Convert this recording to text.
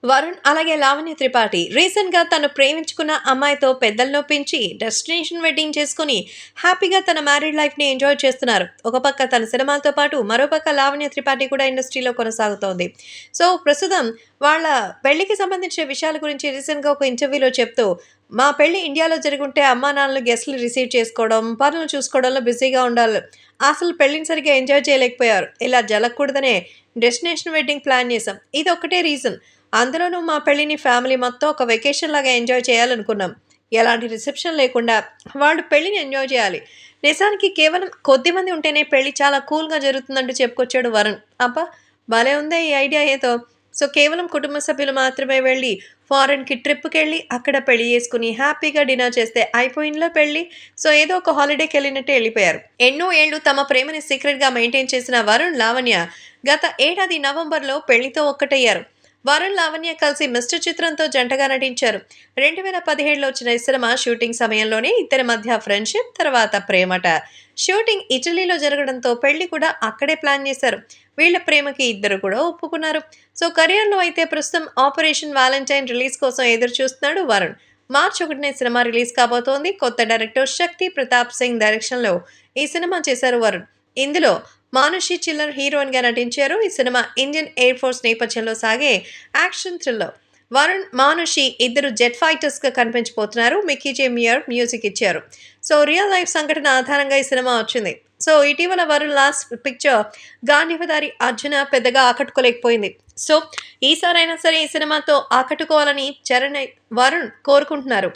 వరుణ్ అలాగే లావణ్య త్రిపాఠి రీసెంట్‌గా తను ప్రేమించుకున్న అమ్మాయితో పెద్దలు నొప్పించి డెస్టినేషన్ వెడ్డింగ్ చేసుకొని హ్యాపీగా తన మ్యారీడ్ లైఫ్‌ని ఎంజాయ్ చేస్తున్నారు. ఒక పక్క తన సినిమాలతో పాటు మరోపక్క లావణ్య త్రిపాఠి కూడా ఇండస్ట్రీలో కొనసాగుతోంది. సో, ప్రస్తుతం వాళ్ళ పెళ్లికి సంబంధించిన విషయాల గురించి రీసెంట్‌గా ఒక ఇంటర్వ్యూలో చెప్తూ, "మా పెళ్లి ఇండియాలో జరుగుంటే అమ్మానాన్నలు గెస్ట్‌లు రిసీవ్ చేసుకోవడం, పనులు చూసుకోవడంలో బిజీగా ఉండాలి. అసలు పెళ్లిని సరిగ్గా ఎంజాయ్ చేయలేకపోయారు. ఇలా జరగకూడదనే డెస్టినేషన్ వెడ్డింగ్ ప్లాన్ చేశాం. ఇదొక్కటే రీజన్. అందులోనూ మా పెళ్ళిని ఫ్యామిలీ మొత్తం ఒక వెకేషన్ లాగా ఎంజాయ్ చేయాలనుకున్నాం. ఎలాంటి రిసెప్షన్ లేకుండా వాళ్ళు పెళ్ళిని ఎంజాయ్ చేయాలి. నిజానికి కేవలం కొద్దిమంది ఉంటేనే పెళ్లి చాలా కూల్‌గా జరుగుతుందంటూ చెప్పుకొచ్చాడు వరుణ్. అబ్బా! భలే ఉందే ఈ ఐడియా ఏదో. సో, కేవలం కుటుంబ సభ్యులు మాత్రమే వెళ్ళి ఫారెన్‌కి ట్రిప్‌కెళ్ళి అక్కడ పెళ్లి చేసుకొని హ్యాపీగా డిన్నర్ చేస్తే అయిపోయిందిలే పెళ్లి. సో, ఏదో ఒక హాలిడేకెళ్ళినట్టే ఎళ్ళిపోయారు. ఎన్నో ఏళ్లు తమ ప్రేమని సీక్రెట్‌గా మెయింటైన్ చేసిన వరుణ్, లావణ్య గత ఏడాది నవంబర్‌లో పెళ్లితో ఒక్కటయ్యారు. వరుణ్, లావణ్య కలిసి 'మిస్టర్' చిత్రంతో జంటగా నటించారు. 2017లో వచ్చిన ఈ సినిమా షూటింగ్ సమయంలోనే ఇద్దరి మధ్య ఫ్రెండ్‌షిప్, తర్వాత ప్రేమట. షూటింగ్ ఇటలీలో జరగడంతో పెళ్లి కూడా అక్కడే ప్లాన్ చేశారు. వీళ్ళ ప్రేమకి ఇద్దరు కూడా ఒప్పుకున్నారు. సో, కెరియర్‌లో అయితే ప్రస్తుతం 'ఆపరేషన్ వాలంటైన్' రిలీజ్ కోసం ఎదురు చూస్తున్నాడు వరుణ్. మార్చి 1న సినిమా రిలీజ్ కాబోతోంది. కొత్త డైరెక్టర్ శక్తి ప్రతాప్ సింగ్ డైరెక్షన్‌లో ఈ సినిమా చేశారు వరుణ్. ఇందులో మానుషి చిల్లర్ హీరోయిన్‌గా నటించారు. ఈ సినిమా ఇండియన్ ఎయిర్ ఫోర్స్ నేపథ్యంలో సాగే యాక్షన్ థ్రిల్లర్. వరుణ్, మానుషి ఇద్దరు జెట్ ఫైటర్స్‌గా కనిపించబోతున్నారు. మిక్కీ జే మియర్ మ్యూజిక్ ఇచ్చారు. సో, రియల్ లైఫ్ సంఘటన ఆధారంగా ఈ సినిమా వచ్చింది. సో, ఇటీవల వరుణ్ లాస్ట్ పిక్చర్ 'గాంధీవదారి అర్జున' పెద్దగా ఆకట్టుకోలేకపోయింది. సో, ఈసారైనా సరే ఈ సినిమాతో ఆకట్టుకోవాలని వరుణ్ కోరుకుంటున్నారు.